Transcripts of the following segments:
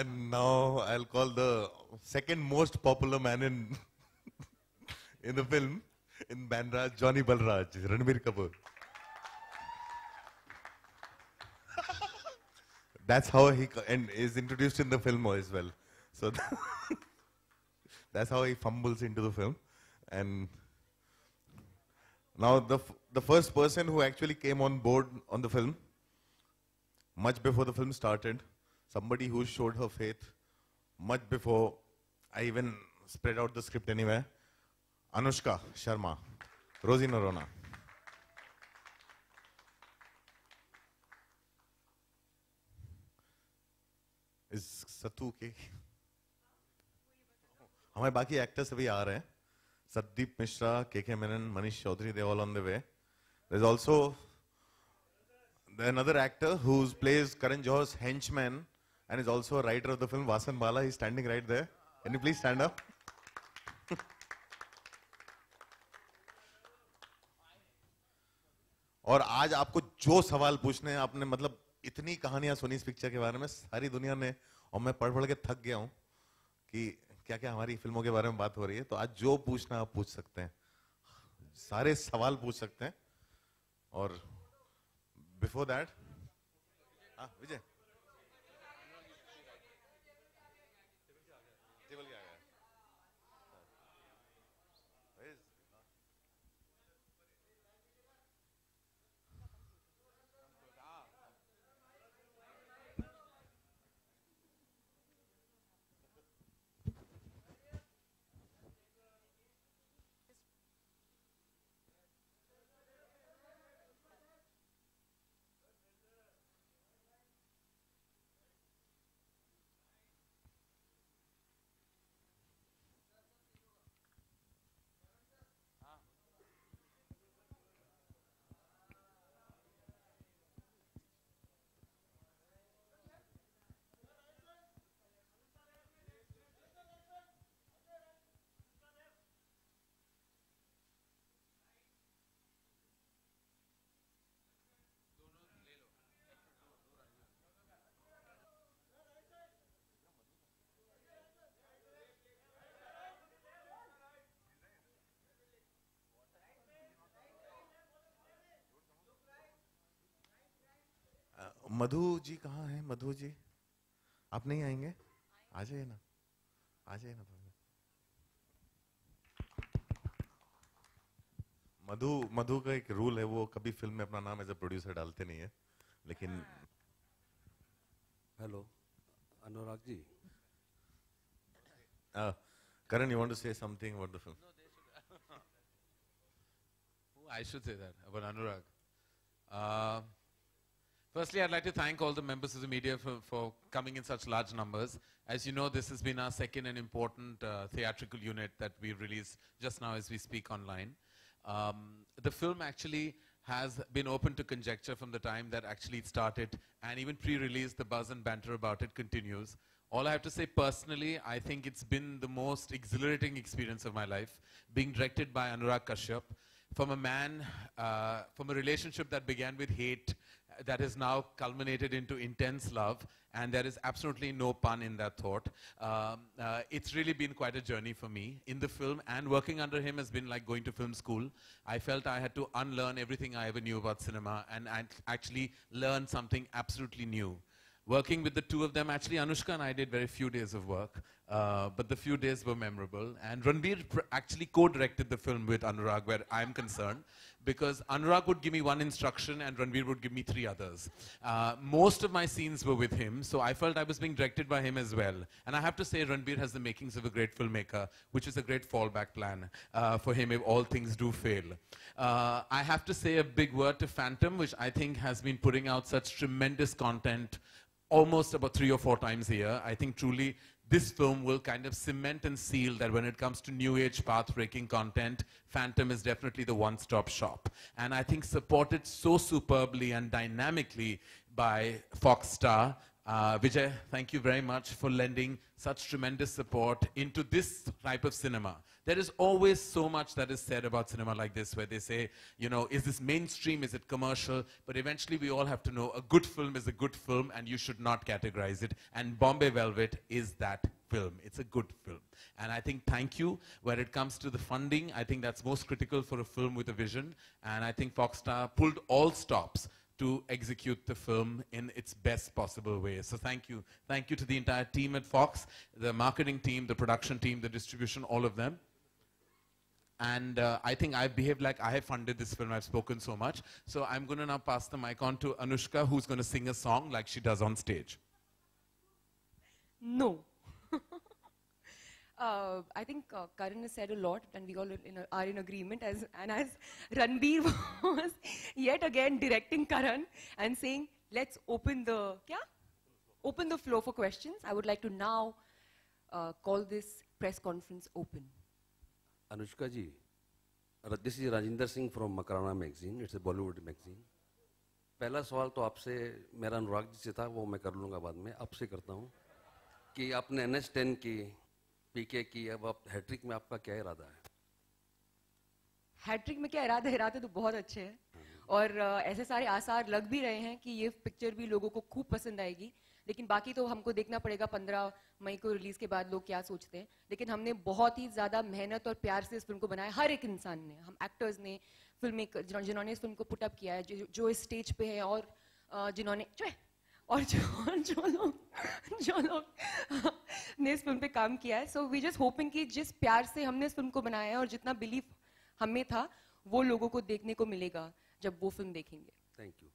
And now I'll call the second most popular man in in the film, in Banraj, Johnny Balraj, Ranbir Kapoor. That's how he and is introduced in the film as well. So that's how he fumbles into the film. And now the first person who actually came on board on the film, much before the film started, somebody who showed her faith much before I even spread out the script anywhere, Anushka Sharma, Rosie Norona. Is Satu okay? हमारे बाकी actors अभी आ रहे हैं. Satdeep Mishra, KK Menon, Manish Chaudhary, they're all on the way. There's also another actor who plays Karan Johar's henchman and is also a writer of the film, Vasan Bala. He's standing right there. Can you please stand up? और आज आपको जो सवाल पूछने हैं, आपने मतलब इतनी कहानियां सुनी इस पिक्चर के बारे में सारी दुनिया ने, और मैं पढ़ पढ़ के थक गया हूं कि क्या क्या हमारी फिल्मों के बारे में बात हो रही है. तो आज जो पूछना आप पूछ सकते हैं, सारे सवाल पूछ सकते हैं. और बिफोर दैट, विजय टेबल क्या गया? मधु जी कहाँ हैं? मधु जी आप नहीं आएंगे? आ जाइए ना, आ जाइए ना. मधु मधु का एक रूल है, वो कभी फिल्म में अपना नाम एज अ प्रोड्यूसर डालते नहीं है, लेकिन hello Anurag ji. Karan, you want to say something about the film? No, they should. Oh, I should say that about Anurag. Firstly, I'd like to thank all the members of the media for coming in such large numbers. As you know, this has been our second and important theatrical unit that we released just now as we speak online. The film actually has been open to conjecture from the time that actually it started, and even pre-release, the buzz and banter about it continues. All I have to say personally, I think it's been the most exhilarating experience of my life, being directed by Anurag Kashyap, from a man, from a relationship that began with hate, that has now culminated into intense love, and there is absolutely no pun in that thought. It's really been quite a journey for me in the film, and working under him has been like going to film school. I felt I had to unlearn everything I ever knew about cinema and actually learn something absolutely new. Working with the two of them, actually Anushka and I did very few days of work, but the few days were memorable. And Ranbir actually co-directed the film with Anurag, where I'm concerned, because Anurag would give me one instruction and Ranbir would give me 3 others. Most of my scenes were with him, so I felt I was being directed by him as well. And I have to say, Ranbir has the makings of a great filmmaker, which is a great fallback plan for him if all things do fail. I have to say a big word to Phantom, which I think has been putting out such tremendous content almost about 3 or 4 times a year. I think truly this film will kind of cement and seal that when it comes to new age path-breaking content, Phantom is definitely the one-stop shop. And I think supported so superbly and dynamically by Fox Star. Vijay, thank you very much for lending such tremendous support into this type of cinema. There is always so much that is said about cinema like this, where they say, you know, is this mainstream, is it commercial? But eventually we all have to know a good film is a good film and you should not categorize it. And Bombay Velvet is that film. It's a good film. And I think thank you. Where it comes to the funding, I think that's most critical for a film with a vision. And I think Foxstar pulled all stops to execute the film in its best possible way. So thank you. Thank you to the entire team at Fox, the marketing team, the production team, the distribution, all of them. And I think I've behaved like I have funded this film. I've spoken so much. So I'm going to now pass the mic on to Anushka, who's going to sing a song like she does on stage. No. I think Karan has said a lot, and we all are in agreement. As Ranbir was yet again directing Karan and saying, "Let's open the open the floor for questions." I would like to now call this press conference open. Anushka ji, this is Rajinder Singh from Makarana magazine. It's a Bollywood magazine. पहला सवाल तो आपसे मेरा अनुराग जी से था, वो मैं कर लूँगा बाद में. आपसे करता हूँ कि आपने NH10 की, PK की, अब आप हैट्रिक में आपका क्या इरादा है? हैट्रिक में क्या इरादे तो बहुत अच्छे हैं और ऐसे सारे आसार लग भी रहे हैं कि ये पिक्चर भी लोगों को खूब पसंद आएगी. लेकिन बाकी तो हमको देखना पड़ेगा 15 मई को रिलीज के बाद लोग क्या सोचते हैं. लेकिन हमने बहुत ही ज्यादा मेहनत और प्यार से इस फिल्म को बनाया. हर एक इंसान ने, हम एक्टर्स ने, फिल्म मेकर जिन्होंने इस फिल्म को पुट अप किया है, जो इस स्टेज पे है और जिन्होंने जो लोग ने इस फिल्म पे काम किया है. सो वी जस्ट होपिंग कि जिस प्यार से हमने इस फिल्म को बनाया है और जितना बिलीफ हमें था वो लोगों को देखने को मिलेगा जब वो फिल्म देखेंगे. Thank you.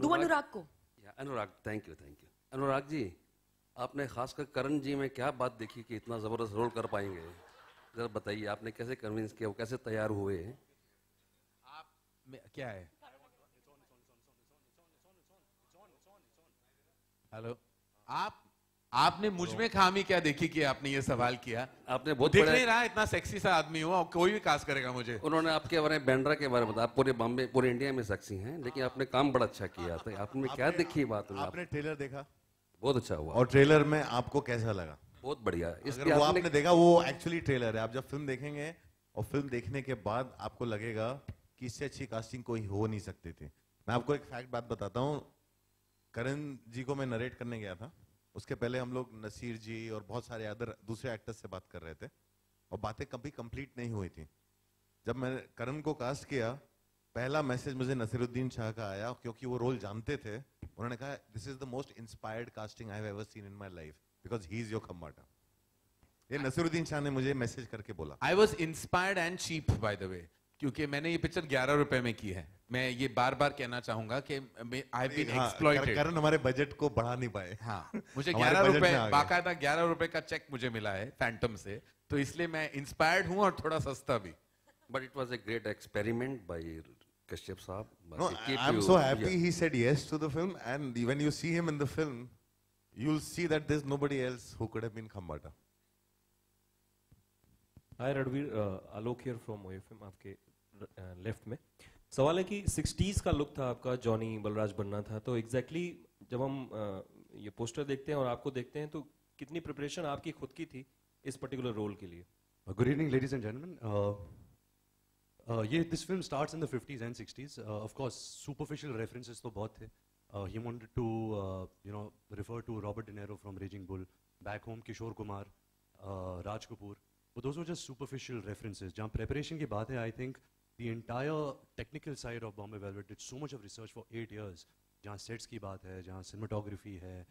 अनुराग को. अनुराग, थैंक यू. अनुराग जी, आपने खासकर करण जी में क्या बात देखी कि इतना जबरदस्त रोल कर पाएंगे? जरा बताइए, आपने कैसे कन्विंस किया, वो कैसे तैयार हुए? आप क्या है? हेलो, आपने मुझ में खामी क्या देखी कि आपने ये सवाल किया? आपने बहुत दिख नहीं रहा, इतना सेक्सी सा आदमी हूँ और कोई भी कास्ट करेगा मुझे. उन्होंने आपके बारे में, बैंड्रा के बारे में बताया. आप पूरे बॉम्बे, पूरे इंडिया में सेक्सी हैं, लेकिन आपने काम बड़ा अच्छा किया. तो आपने क्या देखी बात? आपने ट्रेलर देखा? बहुत अच्छा हुआ. और ट्रेलर में आपको कैसा लगा? बहुत बढ़िया. अगर वो आपने देखा, वो एक्चुअली ट्रेलर है. आप जब फिल्म देखेंगे और फिल्म देखने के बाद आपको लगेगा कि इससे अच्छी कास्टिंग कोई हो नहीं सकती थी. मैं आपको एक फैक्ट बात बताता हूँ. करण जी को मैं नरेट करने गया था. उसके पहले हम लोग नसीर जी और बहुत सारे अदर दूसरे एक्टर्स से बात कर रहे थे और बातें कभी कंप्लीट नहीं हुई थी. जब मैंने करण को कास्ट किया, पहला मैसेज मुझे नसीरुद्दीन शाह का आया, क्योंकि वो रोल जानते थे. उन्होंने कहा, this is the most inspired casting I have ever seen in my life because he is your Khambatta. ये नसीरुद्दीन शाह ने मुझे मैसेज करके बोला. I was inspired and cheap by the way, क्योंकि मैंने ये पिक्चर 11 रुपए में की है. मैं ये बार बार कहना चाहूंगा कि आई बीन एक्सप्लॉइटेड. करण हमारे बजट को बढ़ा नहीं पाए. हाँ, मुझे 11 रुपए, बाकायदा 11 रुपए का चेक मुझे मिला है फैंटम से, तो इसलिए मैं इंस्पायर्ड हूँ और थोड़ा सस्ता भी. But it was a great experiment by Kashyap साहब. No, I'm so happy he said yes to the film, and when you see him in the film, you'll see that there's nobody else who could have been Khambata. Hi Radveer, Alok here from OFM. आपके left में सवाल है कि 60s का look था आपका, Johnny Balraj बनना था, तो एग्जैक्टली जब हम ये पोस्टर देखते हैं और आपको देखते हैं तो कितनी प्रिपरेशन आपकी खुद की थी इस पर्टिकुलर रोल के लिए? Good evening, ladies and gentlemen. This film starts in the 50s and 60s. Of course, superficial references तो बहुत थे. He wanted to, refer to Robert De Niro from Raging Bull, Back Home, Kishore Kumar, Raj Kapoor. But those were just superficial references. जहाँ preparation की बात है, I think the entire technical side of Bombay Velvet did so much of research for 8 years. जहाँ sets की बात है, जहाँ cinematography है,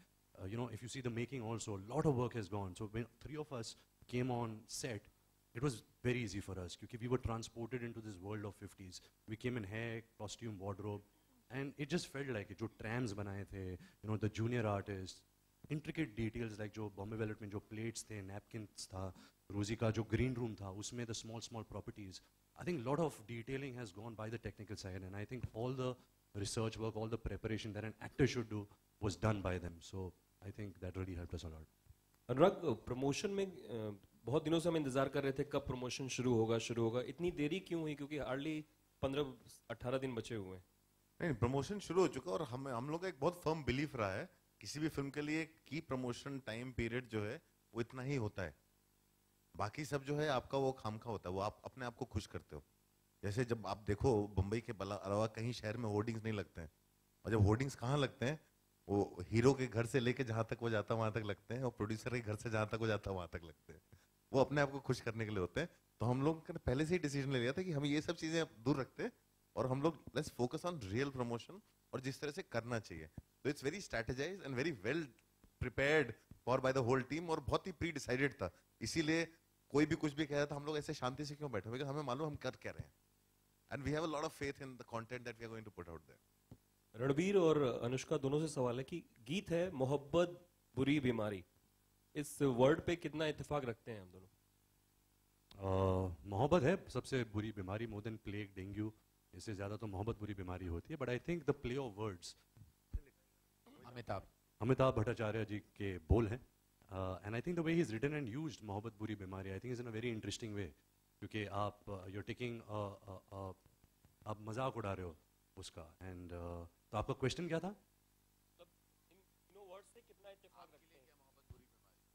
if you see the making also, a lot of work has gone. So when 3 of us came on set, it was very easy for us because we were transported into this world of 50s. We came in hair, costume, wardrobe, and it just felt like it. जो trams बनाए थे, the junior artists, intricate details like जो Bombay Velvet में जो plates थे, napkins था, Rosie का जो green room था, उसमें the small properties. I think a lot of detailing has gone by the technical side, and I think all the research work, all the preparation that an actor should do was done by them. So I think that really helped us a lot. Anurag, promotion में बहुत दिनों से हम इंतजार कर रहे थे कब प्रमोशन शुरू होगा. इतनी देरी क्यों हुई? क्योंकि हार्डली 15-18 दिन बचे हुए हैं. नहीं, प्रमोशन शुरू हो चुका और हम लोग का एक बहुत फर्म बिलीफ रहा है, किसी भी फिल्म के लिए की प्रमोशन टाइम पीरियड जो है वो इतना ही होता है. बाकी सब जो है आपका वो खामखा होता है, वो आप अपने आप को खुश करते हो। जैसे जब आप देखो बम्बई के अलावा कहीं शहर में होर्डिंग्स नहीं लगते हैं, और जब होर्डिंग्स कहाँ लगते हैं, वो हीरो के घर से लेके जहां तक वो जाता वहां तक लगते हैं, और प्रोड्यूसर के घर से जहां तक वो जाता वहां तक लगते हैं। वो अपने आप को खुश करने के लिए होते हैं। तो हम लोग ने पहले से ही डिसीजन ले लिया था कि हम ये सब चीजें दूर रखते हैं, और हम लोग let's focus on real promotion, और जिस तरह से करना चाहिए। तो it's very strategize and very well prepared for by the whole team, और बहुत ही प्री डिसाइडेड था। इसीलिए कोई भी कुछ भी कह रहा था, हम लोग ऐसे शांति से क्यों बैठे, क्योंकि हमें मालूम हम कर क्या रहे हैं, and we have a lot of faith in the content that we are going to put out there. Ranbir और अनुष्का दोनों से सवाल है कि गीत है मोहब्बत बुरी बीमारी, इस वर्ड पे कितना इत्तेफाक रखते हैं हम दोनों? मोहब्बत है सबसे बुरी बीमारी, मोर देन प्लेग डेंगू, इससे ज़्यादा तो मोहब्बत बुरी बीमारी होती है। But I think the play of words, Amitabh Bhattacharya ji के बोल हैं, and I think the way he is written and used Mohabbat Buri Bimari, I think is in a very interesting way, क्योंकि आप यू आर टेकिंग आप मजाक उड़ा रहे हो उसका। एंड तो आपका क्वेश्चन क्या था?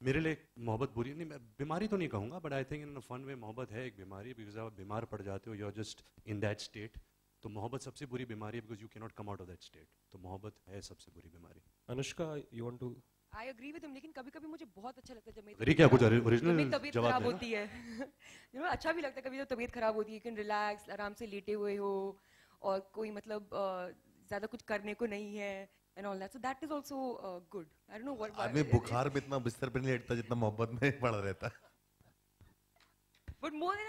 मेरे लिए मोहब्बत बुरी नहीं, मैं बीमारी तो नहीं कहूँगा, but I think in fun way मोहब्बत है एक बीमारी, बिकॉज आप बीमार पड़ जाते हो, you are just in that state. तो मोहब्बत सबसे बुरी बीमारी है, because you can not come out of that state. तो मोहब्बत है सबसे बुरी बीमारी। Anushka, you want to? I agree with him, लेकिन कभी-कभी मुझे बहुत अच्छा लगता है जब मेरी अरे क्या कुछ जब ओरिजिनल मेरी तबीयत जवाब खराब देना? होती है यू नो अच्छा भी लगता है कभी जब तबीयत खराब होती है, यू कैन रिलैक्स, आराम से लेटे हुए हो, और कोई मतलब ज्यादा कुछ करने को नहीं है and all that, so that is also good. I don't know what आदमी बुखार में इतना बिस्तर पे नहीं लेटता जितना मोहब्बत में पड़ा रहता है। But more than